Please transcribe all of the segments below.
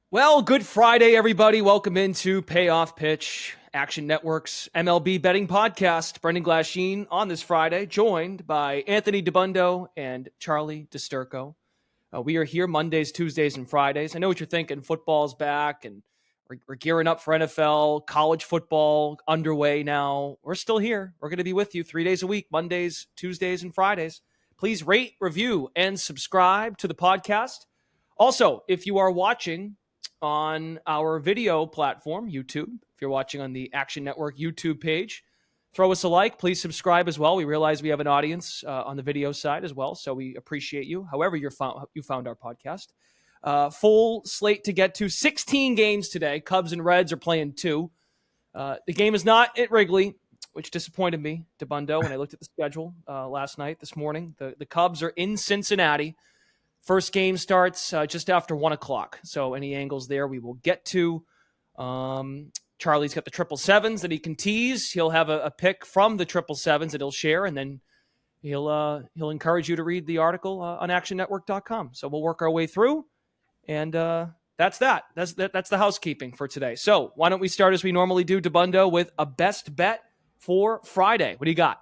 Well, good Friday, everybody. Welcome into Payoff Pitch, Action Network's MLB betting podcast. Brendan Glasheen on this Friday, joined by Anthony Dabbundo and Charlie DiSturco. We are here Mondays, Tuesdays, and Fridays. I know what you're thinking. Football's back, and we're gearing up for NFL, college football underway now. We're still here. We're going to be with you 3 days a week, Mondays, Tuesdays, and Fridays. Please rate, review, and subscribe to the podcast. Also, if you are watching on our video platform, YouTube, if you're watching on the Action Network YouTube page, throw us a like. Please subscribe as well. We realize we have an audience on the video side as well, so we appreciate you, however you found our podcast. Full slate to get to. 16 games today. Cubs and Reds are playing 2. The game is not at Wrigley, which disappointed me, Dabbundo, when I looked at the schedule this morning. The Cubs are in Cincinnati. First game starts just after 1 o'clock. So any angles there we will get to. Charlie's got the 777s that he can tease. He'll have a pick from the 777s that he'll share, and then he'll encourage you to read the article on actionnetwork.com. So we'll work our way through, and that's that. That's the housekeeping for today. So why don't we start as we normally do, Dabbundo, with a best bet for Friday. What do you got?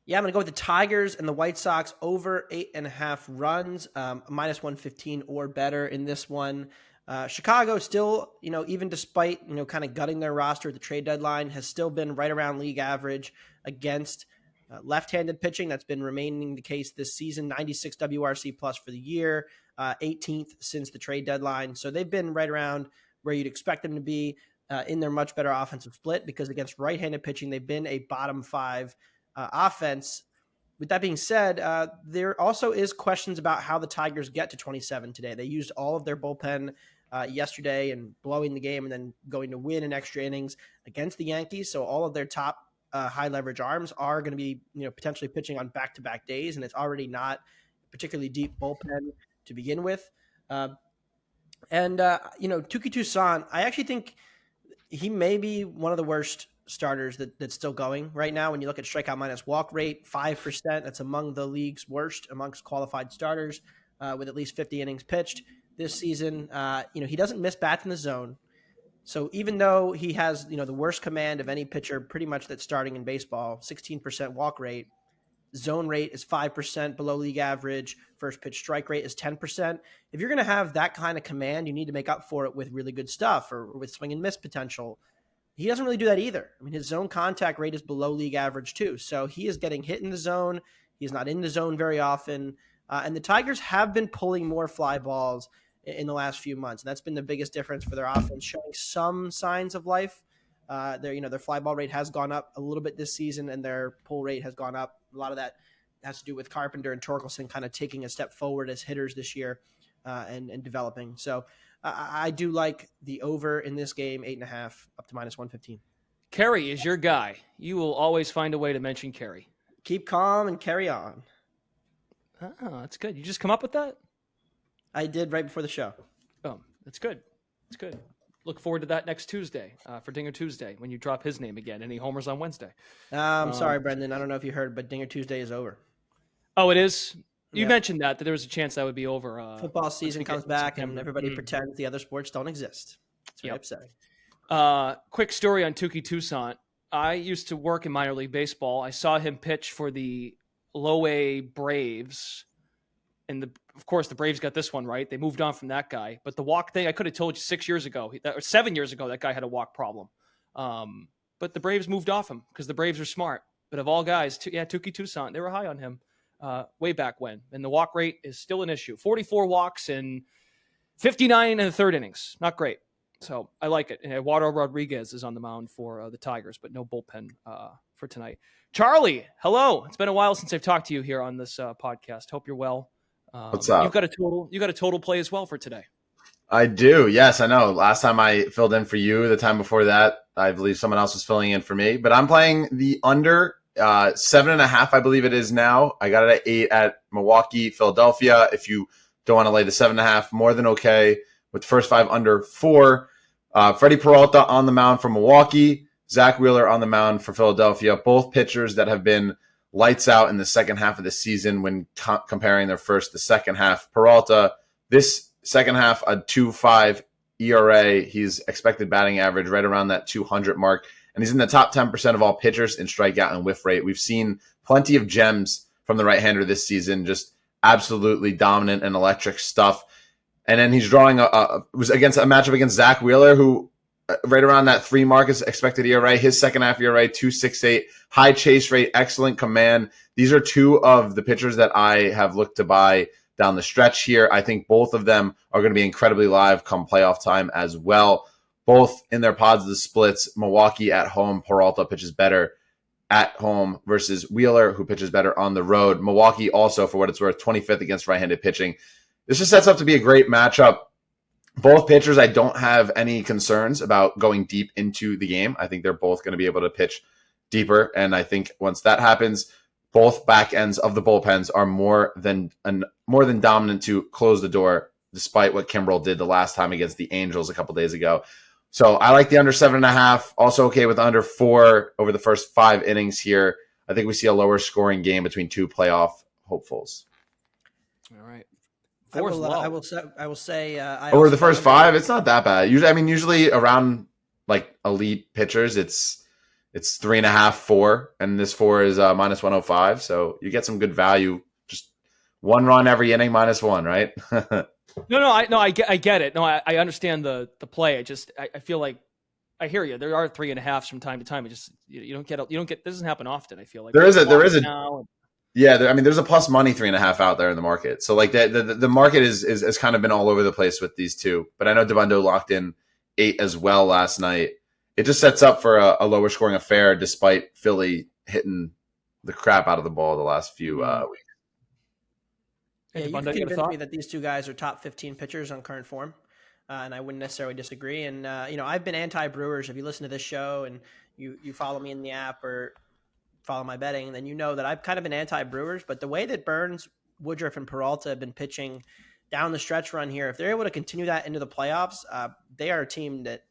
Yeah, I'm going to go with the Tigers and the White Sox over 8.5 runs, minus 115 or better in this one. Chicago still, even despite, kind of gutting their roster at the trade deadline, has still been right around league average against left-handed pitching. That's been remaining the case this season, 96 WRC plus for the year, 18th since the trade deadline. So they've been right around where you'd expect them to be in their much better offensive split, because against right-handed pitching, they've been a bottom 5 offense. With that being said, there also is questions about how the Tigers get to 27 today. They used all of their bullpen yesterday and blowing the game and then going to win in extra innings against the Yankees. So all of their top high leverage arms are going to be, potentially pitching on back-to-back days, and it's already not a particularly deep bullpen to begin with. Touki Toussaint, I actually think he may be one of the worst starters that's still going right now. When you look at strikeout minus walk rate, 5%, that's among the league's worst amongst qualified starters with at least 50 innings pitched this season. He doesn't miss bats in the zone. So even though he has, the worst command of any pitcher pretty much that's starting in baseball, 16% walk rate, zone rate is 5% below league average, first pitch strike rate is 10%. If you're going to have that kind of command, you need to make up for it with really good stuff or with swing and miss potential. He doesn't really do that either. I mean, his zone contact rate is below league average too. So he is getting hit in the zone. He's not in the zone very often. And the Tigers have been pulling more fly balls in the last few months. And that's been the biggest difference for their offense, showing some signs of life. Their fly ball rate has gone up a little bit this season, and their pull rate has gone up. A lot of that has to do with Carpenter and Torkelson kind of taking a step forward as hitters this year and developing. So I do like the over in this game, 8.5 up to minus 115. Kerry is your guy. You will always find a way to mention Kerry. Keep calm and carry on. Oh, that's good. You just come up with that? I did right before the show. Oh, that's good. That's good. Look forward to that next Tuesday for Dinger Tuesday when you drop his name again and he homers on Wednesday. I'm sorry, Brendan. I don't know if you heard, but Dinger Tuesday is over. Oh, it is? You mentioned that there was a chance that would be over. Football season comes back and everybody pretends the other sports don't exist. That's very upsetting. Quick story on Touki Toussaint. I used to work in minor league baseball. I saw him pitch for the low A Braves. And of course, the Braves got this one right. They moved on from that guy. But the walk thing, I could have told you 6 years ago, or 7 years ago, that guy had a walk problem. But the Braves moved off him because the Braves are smart. But of all guys, Touki Toussaint, they were high on him. Way back when. And the walk rate is still an issue. 44 walks and 59 in the third innings. Not great. So I like it. And Eduardo Rodriguez is on the mound for the Tigers, but no bullpen for tonight. Charlie, hello. It's been a while since I've talked to you here on this podcast. Hope you're well. What's up? You got a total play as well for today. I do. Yes, I know. Last time I filled in for you, the time before that, I believe someone else was filling in for me. But I'm playing the under 7.5, I believe it is now. I got it at 8 at Milwaukee, Philadelphia. If you don't want to lay the 7.5, more than okay. With first 5 under 4. Freddie Peralta on the mound for Milwaukee. Zach Wheeler on the mound for Philadelphia. Both pitchers that have been lights out in the second half of the season when comparing their first to second half. Peralta, this second half, a 2.5 ERA. He's expected batting average right around that 200 mark. And he's in the top 10% of all pitchers in strikeout and whiff rate. We've seen plenty of gems from the right-hander this season, just absolutely dominant and electric stuff. And then he's drawing was against a matchup against Zach Wheeler, who right around that 3 mark is expected ERA. His second half ERA, 2.68, high chase rate, excellent command. These are 2 of the pitchers that I have looked to buy down the stretch here. I think both of them are going to be incredibly live come playoff time as well. Both in their positive splits. Milwaukee at home, Peralta pitches better at home versus Wheeler, who pitches better on the road. Milwaukee also, for what it's worth, 25th against right-handed pitching. This just sets up to be a great matchup. Both pitchers, I don't have any concerns about going deep into the game. I think they're both going to be able to pitch deeper, and I think once that happens, both back ends of the bullpens are more than dominant to close the door, despite what Kimbrel did the last time against the Angels a couple days ago. So I like the under 7.5. Also okay with under 4 over the first 5 innings here. I think we see a lower scoring game between 2 playoff hopefuls. All right. I will say over the first 5, it's not that bad. Usually around like elite pitchers, it's 3.5, 4, and this 4 is minus 105. So you get some good value. Just 1 run every inning, -1, right? I get it. No, I understand the play. I feel like I hear you. There are 3.5s from time to time. It just you don't get. This doesn't happen often. I feel like there's a plus money 3.5 out there in the market. So like the market is kind of been all over the place with these 2. But I know Dabbundo locked in 8 as well last night. It just sets up for a lower scoring affair, despite Philly hitting the crap out of the ball the last few weeks. Yeah, you can convince me that these 2 guys are top 15 pitchers on current form, and I wouldn't necessarily disagree. And I've been anti-Brewers. If you listen to this show and you follow me in the app or follow my betting, then you know that I've kind of been anti-Brewers. But the way that Burns, Woodruff, and Peralta have been pitching down the stretch run here, if they're able to continue that into the playoffs, they are a team that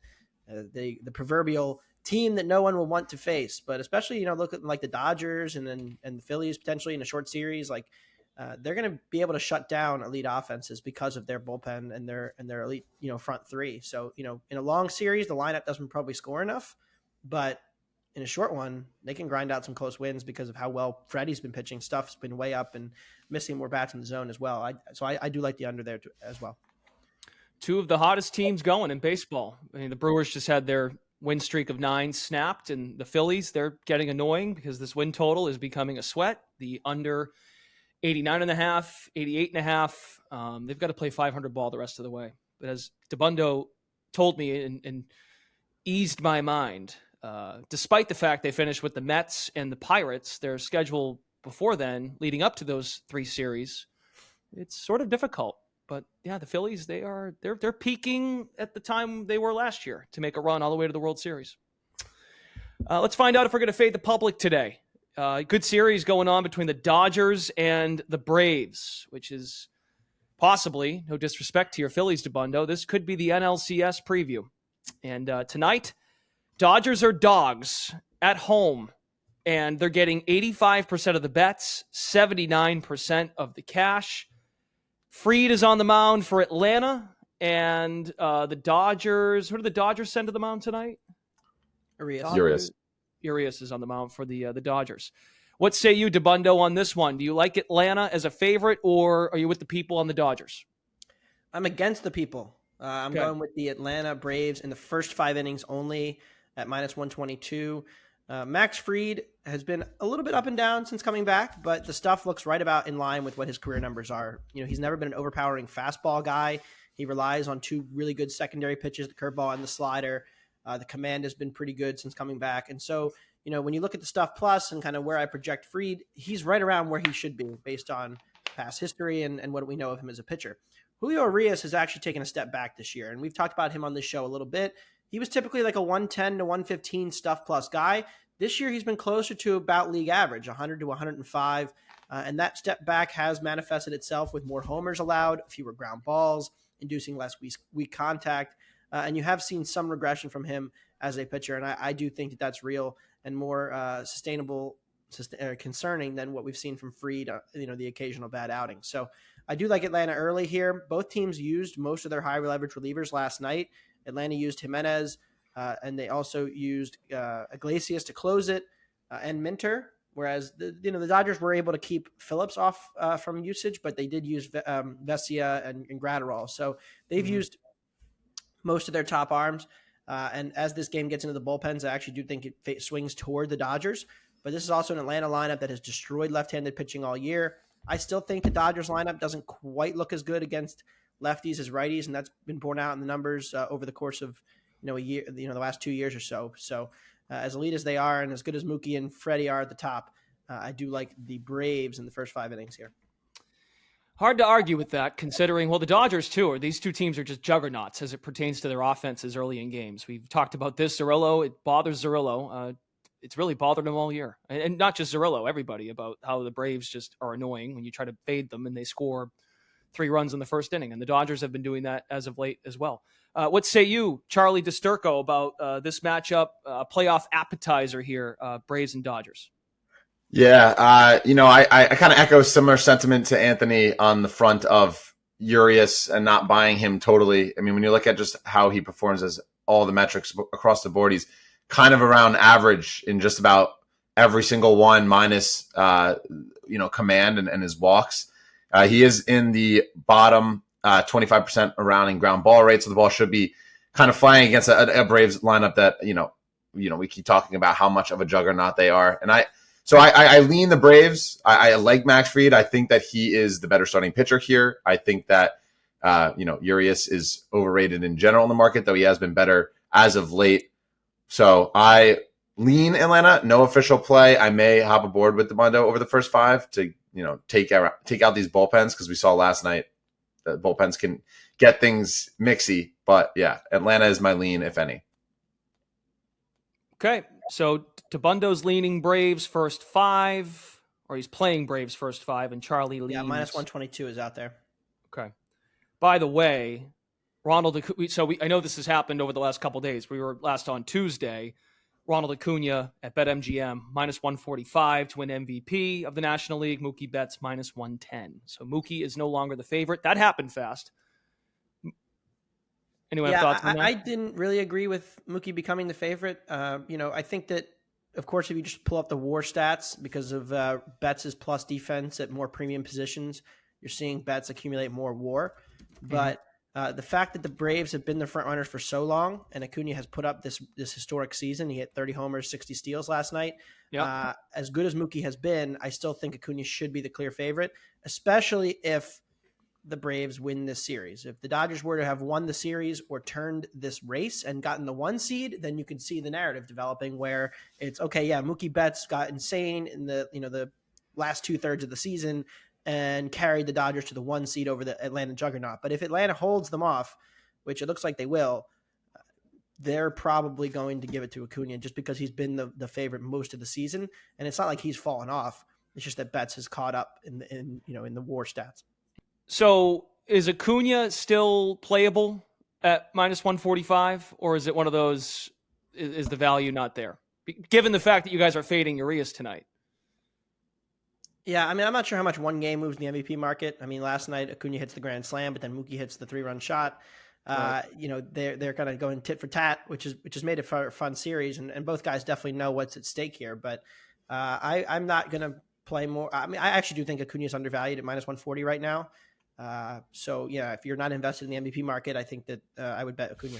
the proverbial team that no one will want to face. But especially look at like the Dodgers and the Phillies potentially in a short series, like. They're going to be able to shut down elite offenses because of their bullpen and their elite, front 3. So, in a long series, the lineup doesn't probably score enough, but in a short one, they can grind out some close wins because of how well Freddie's been pitching. Stuff's been way up and missing more bats in the zone as well. I do like the under there as well. 2 of the hottest teams going in baseball. The Brewers just had their win streak of 9 snapped, and the Phillies, they're getting annoying because this win total is becoming a sweat. The under 89.5, 88.5. They've got to play 500 ball the rest of the way. But as Dabbundo told me and eased my mind, despite the fact they finished with the Mets and the Pirates, their schedule before then, leading up to those 3 series, it's sort of difficult. But yeah, the Phillies, they're peaking at the time they were last year to make a run all the way to the World Series. Let's find out if we're going to fade the public today. Good series going on between the Dodgers and the Braves, which is possibly, no disrespect to your Phillies, Dabbundo, this could be the NLCS preview. And tonight, Dodgers are dogs at home, and they're getting 85% of the bets, 79% of the cash. Fried is on the mound for Atlanta, and the Dodgers, who do the Dodgers send to the mound tonight? Urias is on the mound for the Dodgers. What say you, Dabbundo, on this one? Do you like Atlanta as a favorite, or are you with the people on the Dodgers? I'm against the people. I'm going with the Atlanta Braves in the first 5 innings only at minus 122. Max Fried has been a little bit up and down since coming back, but the stuff looks right about in line with what his career numbers are. He's never been an overpowering fastball guy. He relies on 2 really good secondary pitches, the curveball and the slider. The command has been pretty good since coming back. And so, when you look at the stuff plus and kind of where I project Fried, he's right around where he should be based on past history and what we know of him as a pitcher. Julio Urias has actually taken a step back this year, and we've talked about him on this show a little bit. He was typically like a 110 to 115 stuff plus guy. This year, he's been closer to about league average, 100 to 105. And that step back has manifested itself with more homers allowed, fewer ground balls, inducing less weak contact. And you have seen some regression from him as a pitcher. And I do think that that's real and more concerning than what we've seen from Fried, the occasional bad outing. So I do like Atlanta early here. Both teams used most of their high leverage relievers last night. Atlanta used Jimenez, and they also used Iglesias to close it, and Minter. Whereas the Dodgers were able to keep Phillips off from usage, but they did use Vesia and Gratterall. So they've used most of their top arms. And as this game gets into the bullpens, I actually do think it swings toward the Dodgers. But this is also an Atlanta lineup that has destroyed left-handed pitching all year. I still think the Dodgers lineup doesn't quite look as good against lefties as righties, and that's been borne out in the numbers over the course of a year, the last 2 years or so. So as elite as they are, and as good as Mookie and Freddie are at the top, I do like the Braves in the first 5 innings here. Hard to argue with that, considering, well, the Dodgers, too, these two teams are just juggernauts as it pertains to their offenses early in games. We've talked about this. Zerillo, it bothers Zerillo. It's really bothered him all year. And not just Zerillo, everybody, about how the Braves just are annoying when you try to fade them and they score 3 runs in the first inning. And the Dodgers have been doing that as of late as well. What say you, Charlie DiSturco, about this matchup, playoff appetizer here, Braves and Dodgers? Yeah, I kind of echo similar sentiment to Anthony on the front of Urias and not buying him totally. I mean, when you look at just how he performs as all the metrics across the board, he's kind of around average in just about every single one, minus command and his walks. He is in the bottom 25% around in ground ball rate, so the ball should be kind of flying against a Braves lineup that we keep talking about how much of a juggernaut they are, and I lean the Braves. I like Max Fried. I think that he is the better starting pitcher here. I think that Urias is overrated in general in the market, though he has been better as of late. So I lean Atlanta. No official play. I may hop aboard with Dabbundo over the first 5 to take out these bullpens, because we saw last night that bullpens can get things mixy. But yeah, Atlanta is my lean, if any. Okay, so Dabbundo's leaning Braves first 5, or he's playing Braves first 5, and Charlie leans. Yeah, minus 122 is out there. Okay. By the way, Ronald, I know this has happened over the last couple of days. We were last on Tuesday. Ronald Acuna at BetMGM minus 145 to win MVP of the National League. Mookie Betts minus 110. So Mookie is no longer the favorite. That happened fast. Anyone have thoughts on that? I didn't really agree with Mookie becoming the favorite. I think that, of course, if you just pull up the WAR stats because of Betts' plus defense at more premium positions, you're seeing Betts accumulate more WAR. But the fact that the Braves have been the front runners for so long, and Acuna has put up this historic season, he hit 30 homers, 60 steals last night. Yep. As good as Mookie has been, I still think Acuna should be the clear favorite, especially if the Braves win this series. If the Dodgers were to have won the series or turned this race and gotten the 1 seed, then you can see the narrative developing where it's okay. Yeah, Mookie Betts got insane in the last 2/3 of the season and carried the Dodgers to the 1 seed over the Atlanta juggernaut. But if Atlanta holds them off, which it looks like they will, they're probably going to give it to Acuna just because he's been the favorite most of the season. And it's not like he's fallen off. It's just that Betts has caught up in the WAR stats. So is Acuna still playable at minus 145, or is it one of those, is the value not there? Given the fact that you guys are fading Urias tonight. Yeah, I mean, I'm not sure how much one game moves in the MVP market. I mean, last night Acuna hits the grand slam, but then Mookie hits the 3-run shot. Right. They're kind of going tit for tat, which has made it for a fun series, and both guys definitely know what's at stake here. But I'm not going to play more. I mean, I actually do think Acuna is undervalued at minus 140 right now. So yeah, if you're not invested in the MVP market, I think that I would bet Acuna.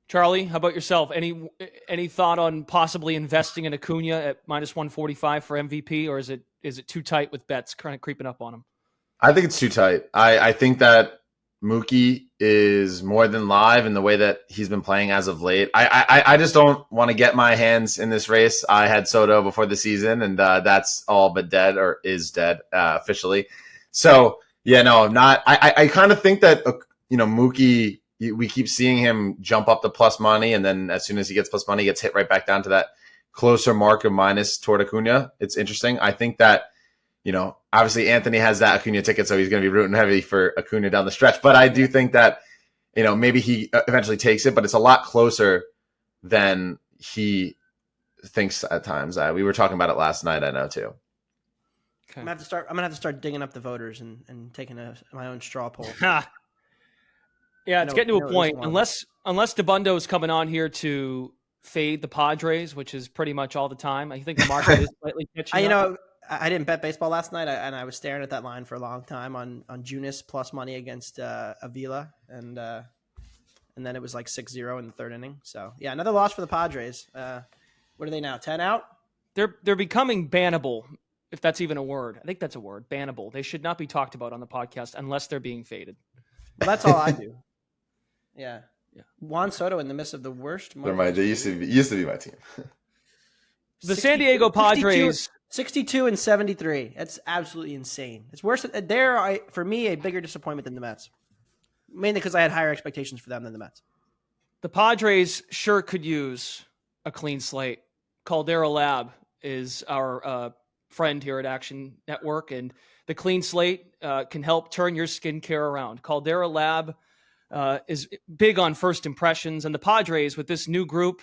Charlie, how about yourself? Any thought on possibly investing in Acuna at minus 145 for MVP, or is it too tight with bets kind of creeping up on him? I think it's too tight. I think that Mookie is more than live in the way that he's been playing as of late. I just don't want to get my hands in this race. I had Soto before the season, and that's all but dead, or is dead officially. So yeah, no, I'm not. I kind of think that Mookie, we keep seeing him jump up to plus money, and then as soon as he gets plus money, he gets hit right back down to that closer mark of minus toward Acuna. It's interesting. I think that, obviously Anthony has that Acuna ticket, so he's going to be rooting heavy for Acuna down the stretch. But I do think that, maybe he eventually takes it, but it's a lot closer than he thinks at times. We were talking about it last night, I know too. I'm gonna have to start digging up the voters and taking my own straw poll. Yeah, it's getting to a point. Unless Dabbundo's coming on here to fade the Padres, which is pretty much all the time. I think the market is slightly catching up. I didn't bet baseball last night, and I was staring at that line for a long time on Junis plus money against Avila, and then it was like 6-0 in the third inning. So yeah, another loss for the Padres. What are they now? 10 out? They're becoming bannable, if that's even a word. I think that's a word. Bannable. They should not be talked about on the podcast unless they're being faded. Well, that's all I do. Yeah. Juan Soto in the midst of the worst. They used to be my team. The San Diego Padres 62 and 73. That's absolutely insane. It's worse. They're for me a bigger disappointment than the Mets, mainly because I had higher expectations for them than the Mets. The Padres sure could use a clean slate. Caldera Lab is our friend here at Action Network, and the clean slate can help turn your skincare around. Caldera Lab is big on first impressions, and the Padres, with this new group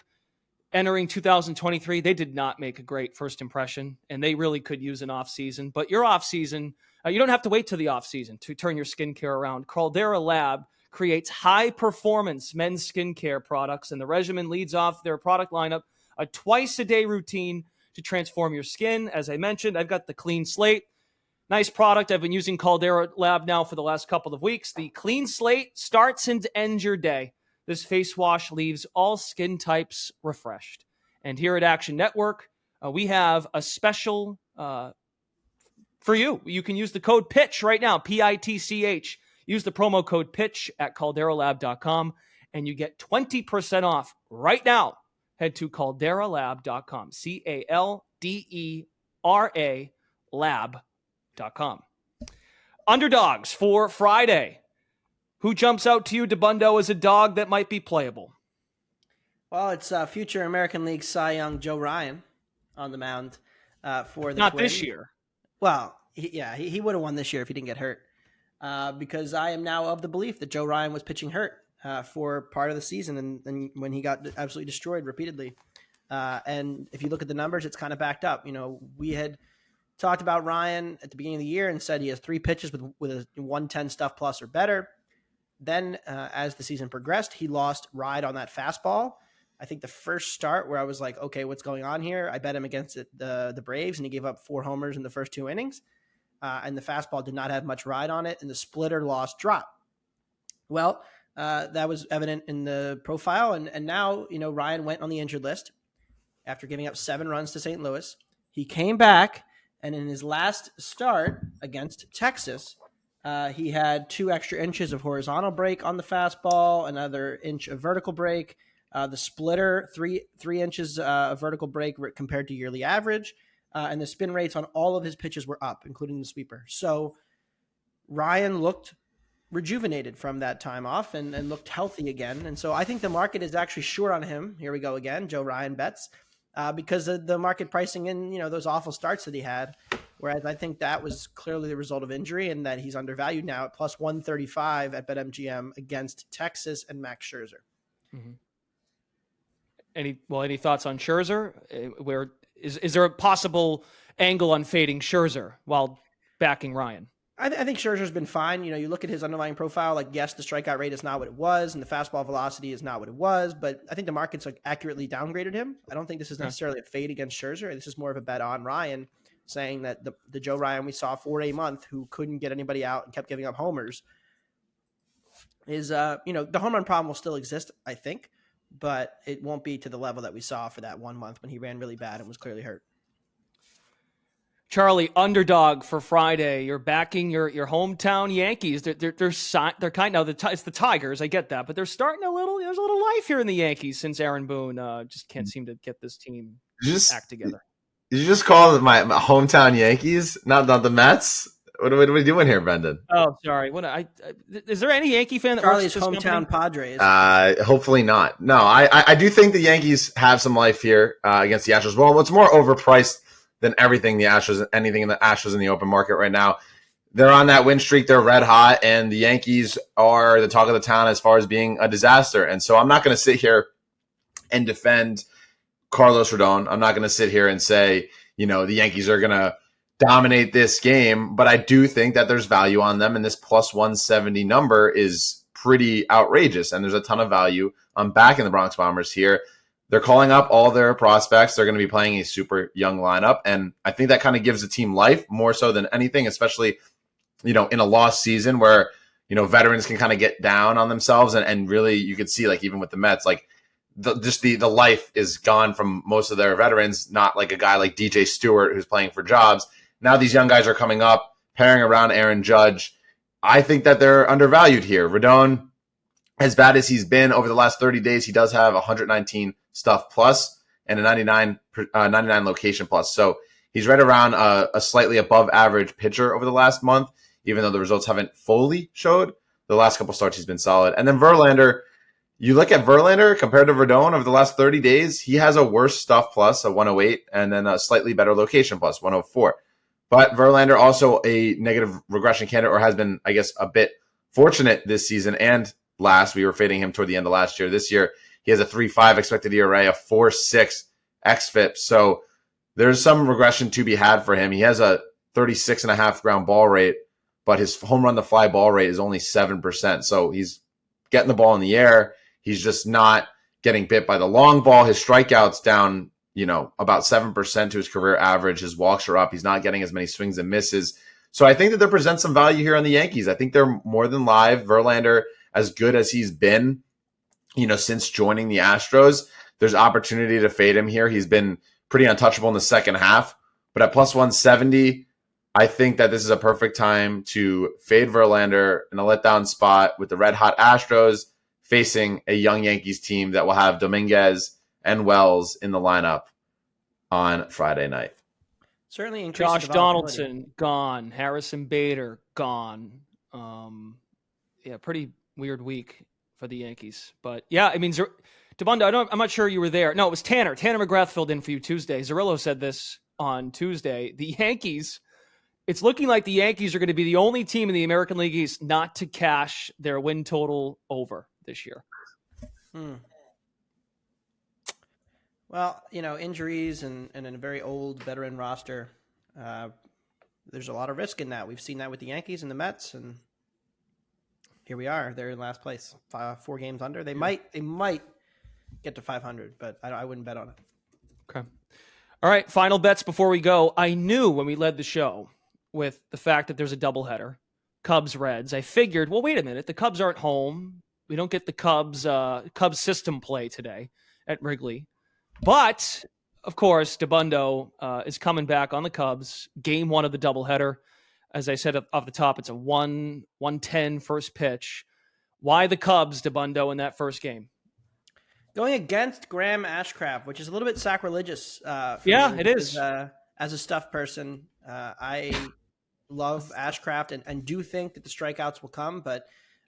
entering 2023, they did not make a great first impression, and they really could use an off season. But your off season, you don't have to wait till the off season to turn your skincare around. Caldera Lab creates high performance men's skincare products, and the regimen leads off their product lineup a twice a day routine to transform your skin. As I mentioned, I've got the Clean Slate. Nice product. I've been using Caldera Lab now for the last couple of weeks. The Clean Slate starts and ends your day. This face wash leaves all skin types refreshed. And here at Action Network, we have a special for you. You can use the code PITCH right now, PITCH. Use the promo code PITCH at calderalab.com, and you get 20% off right now. Head to calderalab.com, CALDERA lab.com. Underdogs for Friday. Who jumps out to you, Dabbundo, as a dog that might be playable? Well, it's future American League Cy Young Joe Ryan on the mound for the Not Twins. this year. Well, he would have won this year if he didn't get hurt. Because I am now of the belief that Joe Ryan was pitching hurt for part of the season, and when he got absolutely destroyed repeatedly. And if you look at the numbers, it's kind of backed up. You know, we had talked about Ryan at the beginning of the year and said he has 3 pitches with a 110 stuff plus or better. Then as the season progressed, he lost ride on that fastball. I think the first start where I was like, okay, what's going on here? I bet him against the Braves, and he gave up 4 homers in the first 2 innings. And the fastball did not have much ride on it, and the splitter lost drop. Well, that was evident in the profile, and now, you know, Ryan went on the injured list after giving up 7 runs to St. Louis. He came back, and in his last start against Texas, he had 2 extra inches of horizontal break on the fastball, another inch of vertical break. The splitter, 3 inches of vertical break compared to yearly average. And the spin rates on all of his pitches were up, including the sweeper. So Ryan looked rejuvenated from that time off and looked healthy again. And so I think the market is actually short on him. Here we go again, Joe Ryan bets, because of the market pricing in, you know, those awful starts that he had. Whereas I think that was clearly the result of injury, and that he's undervalued now at plus 135 at BetMGM against Texas and Max Scherzer. Mm-hmm. Any thoughts on Scherzer? Where is there a possible angle on fading Scherzer while backing Ryan? I think Scherzer's been fine. You know, you look at his underlying profile, like, yes, the strikeout rate is not what it was, and the fastball velocity is not what it was, but I think the market's like accurately downgraded him. I don't think this is necessarily a fade against Scherzer. This is more of a bet on Ryan, saying that the Joe Ryan we saw for a month, who couldn't get anybody out and kept giving up homers, is, you know, the home run problem will still exist, I think, but it won't be to the level that we saw for that 1 month when he ran really bad and was clearly hurt. Charlie, underdog for Friday. You're backing your hometown Yankees. They're kind of it's the Tigers. I get that, but they're starting there's a little life here in the Yankees since Aaron Boone just can't seem to get this team act together. Did you just call my hometown Yankees, not the Mets? What are we doing here, Brendan? Oh, sorry. Is there any Yankee fan that Charlie's works this hometown company? Padres? Hopefully not. No, I do think the Yankees have some life here against the Astros. Well, what's more overpriced than anything in the Astros in the open market right now? They're on that win streak. They're red hot, and the Yankees are the talk of the town as far as being a disaster. And so I'm not going to sit here and defend Carlos Rodon. I'm not going to sit here and say, you know, the Yankees are going to dominate this game, but I do think that there's value on them, and this plus 170 number is pretty outrageous, and there's a ton of value on backing the Bronx Bombers here. They're calling up all their prospects. They're going to be playing a super young lineup, and I think that kind of gives the team life more so than anything, especially, in a lost season where, veterans can kind of get down on themselves, and really you could see, like, even with the Mets, like, the life is gone from most of their veterans, not like a guy like DJ Stewart who's playing for jobs. Now these young guys are coming up, pairing around Aaron Judge. I think that they're undervalued here. Rodon, as bad as he's been over the last 30 days, he does have 119 stuff plus and a 99 location plus. So he's right around a slightly above average pitcher over the last month, even though the results haven't fully showed. The last couple starts he's been solid. And then Verlander, you look at Verlander compared to Rodon over the last 30 days, he has a worse stuff plus, a 108, and then a slightly better location plus, 104. But Verlander also a negative regression candidate, or has been, I guess, a bit fortunate this season and last. We were fading him toward the end of last year. This year, he has a 3.5 expected ERA, a 4.6 xFIP. So there's some regression to be had for him. He has a 36.5 ground ball rate, but his home run to fly ball rate is only 7%. So he's getting the ball in the air. He's just not getting bit by the long ball. His strikeouts down, about 7% to his career average. His walks are up. He's not getting as many swings and misses. So I think that there presents some value here on the Yankees. I think they're more than live. Verlander, as good as he's been, since joining the Astros, there's opportunity to fade him here. He's been pretty untouchable in the second half. But at plus 170, I think that this is a perfect time to fade Verlander in a letdown spot with the red-hot Astros facing a young Yankees team that will have Dominguez and Wells in the lineup on Friday night. Certainly Josh Donaldson, gone. Harrison Bader, gone. Pretty weird week for the Yankees. But, yeah, I mean, Dabbundo, I'm not sure you were there. No, it was Tanner. Tanner McGrath filled in for you Tuesday. Zerillo said this on Tuesday. The Yankees, it's looking like the Yankees are going to be the only team in the American League East not to cash their win total over this year. Well, injuries and in a very old veteran roster, there's a lot of risk in that. We've seen that with the Yankees and the Mets, and here we are. They're in last place, 4 games under. They might get to 500, but I wouldn't bet on it. Okay. All right, final bets before we go. I knew when we led the show with the fact that there's a doubleheader, Cubs-Reds, I figured, well, wait a minute. The Cubs aren't home. We don't get the Cubs system play today at Wrigley. But, of course, Dabbundo is coming back on the Cubs. Game 1 of the doubleheader. As I said off the top, it's a 1:10 first pitch. Why the Cubs, Dabbundo, in that first game? Going against Graham Ashcraft, which is a little bit sacrilegious. It is. As a stuff person, I love Ashcraft and do think that the strikeouts will come, but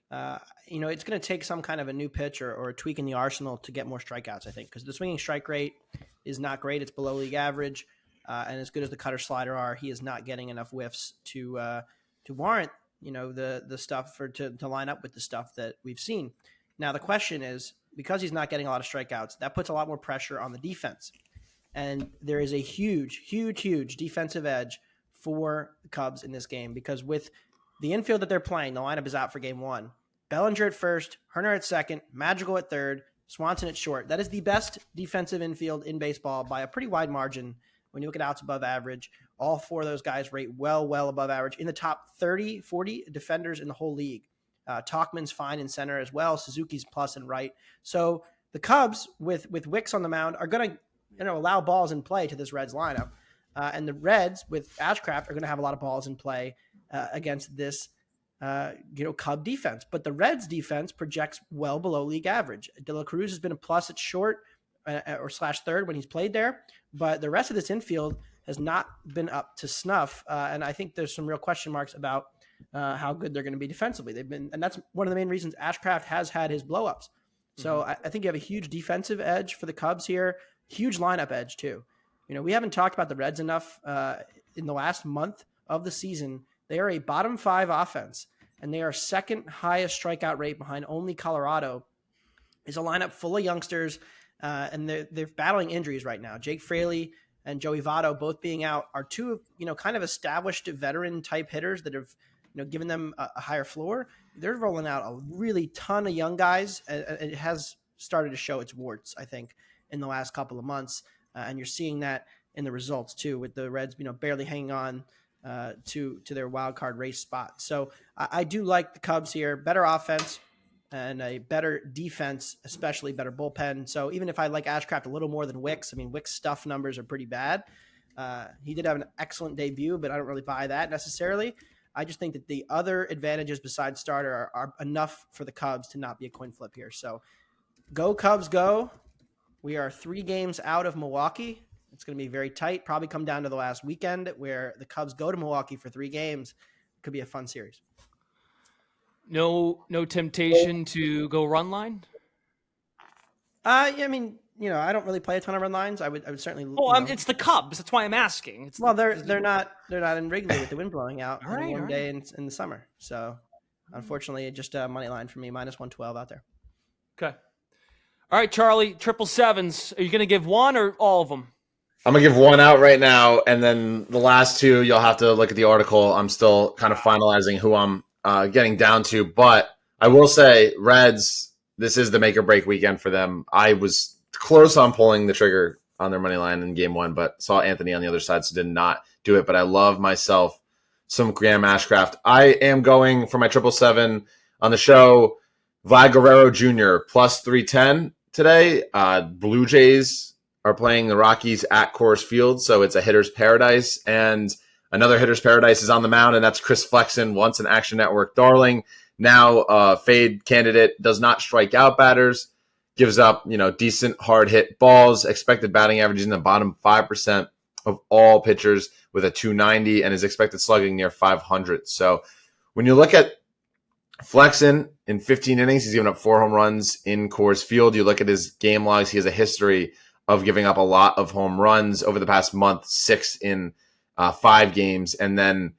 it's going to take some kind of a new pitch or a tweak in the arsenal to get more strikeouts, I think, because the swinging strike rate is not great. It's below league average. And as good as the cutter slider are, he is not getting enough whiffs to warrant, the stuff to line up with the stuff that we've seen. Now, the question is, because he's not getting a lot of strikeouts, that puts a lot more pressure on the defense. And there is a huge, huge, huge defensive edge for the Cubs in this game, because with the infield that they're playing, the lineup is out for game 1. Bellinger at first, Herner at second, Madrigal at third, Swanson at short. That is the best defensive infield in baseball by a pretty wide margin. When you look at outs above average, all 4 of those guys rate well above average in the top 30, 40 defenders in the whole league. Tauchman's fine in center as well. Suzuki's plus and right. So the Cubs with Wicks on the mound are going to allow balls in play to this Reds lineup. And the Reds with Ashcraft are going to have a lot of balls in play against this Cub defense. But the Reds defense projects well below league average. De La Cruz has been a plus at short or / third when he's played there. But the rest of this infield has not been up to snuff. And I think there's some real question marks about how good they're going to be defensively. And that's one of the main reasons Ashcraft has had his blowups. So I think you have a huge defensive edge for the Cubs here, huge lineup edge too. We haven't talked about the Reds enough in the last month of the season. They are a bottom 5 offense, and they are second highest strikeout rate behind only Colorado. Is a lineup full of youngsters, and they're battling injuries right now. Jake Fraley and Joey Votto both being out are two, kind of established veteran type hitters that have, given them a higher floor. They're rolling out a really ton of young guys, and it has started to show its warts, I think, in the last couple of months. And you're seeing that in the results too, with the Reds, barely hanging on to their wild card race spot. So I do like the Cubs here. Better offense and a better defense, especially better bullpen. So even if I like Ashcraft a little more than Wicks, Wicks' stuff numbers are pretty bad. He did have an excellent debut, but I don't really buy that necessarily. I just think that the other advantages besides starter are enough for the Cubs to not be a coin flip here. So go Cubs, go. We are 3 games out of Milwaukee. It's going to be very tight. Probably come down to the last weekend where the Cubs go to Milwaukee for 3 games. It could be a fun series. No temptation to go run line? I don't really play a ton of run lines. I would certainly. It's the Cubs. That's why I'm asking. They're not in Wrigley with the wind blowing out on a warm day in the summer. So, unfortunately, just a money line for me, -112 out there. Okay. All right, Charlie, 777s. Are you going to give one or all of them? I'm going to give one out right now, and then the last 2, you'll have to look at the article. I'm still kind of finalizing who I'm getting down to, but I will say, Reds, this is the make or break weekend for them. I was close on pulling the trigger on their money line in game 1, but saw Anthony on the other side, so did not do it. But I love myself some Graham Ashcraft. I am going for my 777 on the show, Vlad Guerrero Jr. plus 310 today. Blue Jays are playing the Rockies at Coors Field, so it's a hitter's paradise. And another hitter's paradise is on the mound, and that's Chris Flexen, once an Action Network darling. Now fade candidate, does not strike out batters, gives up decent hard hit balls. Expected batting average is in the bottom 5% of all pitchers with a 290, and his expected slugging near 500. So when you look at Flexen in 15 innings, he's given up 4 home runs in Coors Field. You look at his game logs, he has a history of giving up a lot of home runs over the past month, 6 in 5 games. And then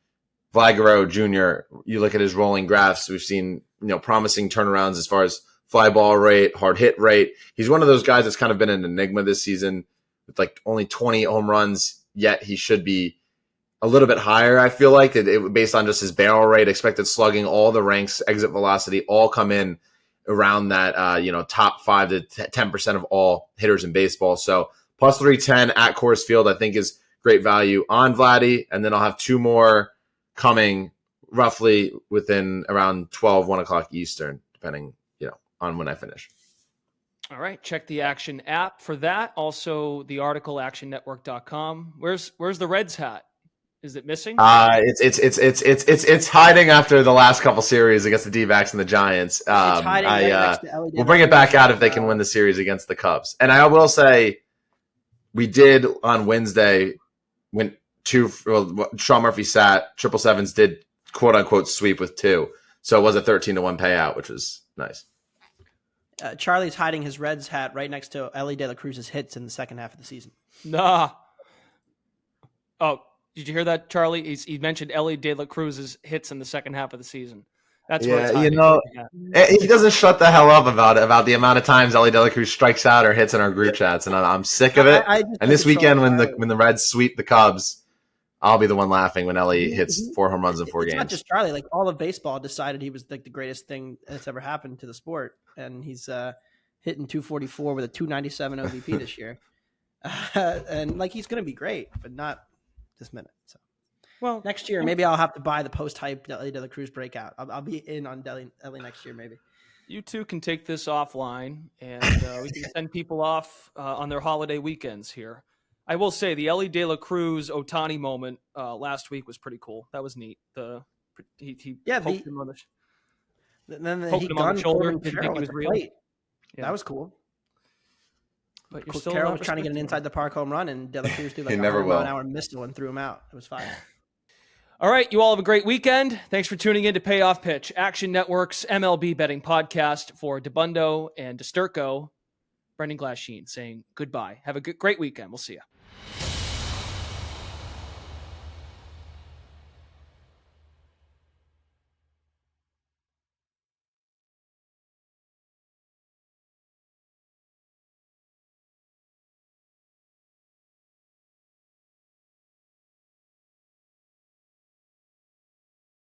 Vlad Guerrero Jr., you look at his rolling graphs, we've seen promising turnarounds as far as fly ball rate, hard hit rate. He's one of those guys that's kind of been an enigma this season with only 20 home runs, yet he should be a little bit higher, I feel like, based on just his barrel rate, expected slugging, all the ranks, exit velocity, all come in around that, top 5 to 10% of all hitters in baseball. So plus 310 at Coors Field, I think is great value on Vladdy. And then I'll have 2 more coming roughly within around 1 o'clock Eastern, depending, on when I finish. All right. Check the Action app for that. Also the article, actionnetwork.com. Where's the Reds hat? Is it missing? It's hiding after the last couple series against the D-backs and the Giants. It's hiding right next to LED. We'll bring it back out if they can win the series against the Cubs. And I will say, we did on Wednesday when Sean Murphy sat, 777s did quote unquote sweep with 2, so it was a 13-1 payout, which was nice. Charlie's hiding his Reds hat right next to Ellie De La Cruz's hits in the second half of the season. Nah. Oh. Did you hear that, Charlie? He mentioned Ellie De La Cruz's hits in the second half of the season. That's where it's he doesn't shut the hell up about the amount of times Ellie De La Cruz strikes out or hits in our group chats, and I'm sick of it. And this weekend, when the Reds sweep the Cubs, I'll be the one laughing when Ellie hits 4 home runs in 4 games. It's not just Charlie. All of baseball decided he was the greatest thing that's ever happened to the sport, and he's hitting 244 with a 297 OVP this year, and he's going to be great, but not this minute. So, well, next year maybe I'll have to buy the post-hype Ellie De La Cruz breakout. I'll be in on Ellie next year, maybe. You two can take this offline, and we can send people off on their holiday weekends here. I will say the Ellie De La Cruz Ohtani moment last week was pretty cool. That was neat. He poked him on the shoulder. Didn't think he was real. Yeah. That was cool. But you're still Carroll was trying to get an inside the park home run, and De La Cruz did a 100-mile-an-hour missile and threw him out. It was fine. All right, you all have a great weekend. Thanks for tuning in to Payoff Pitch, Action Network's MLB betting podcast. For Dabbundo and DiSturco, Brendan Glasheen saying goodbye. Have a great weekend. We'll see you.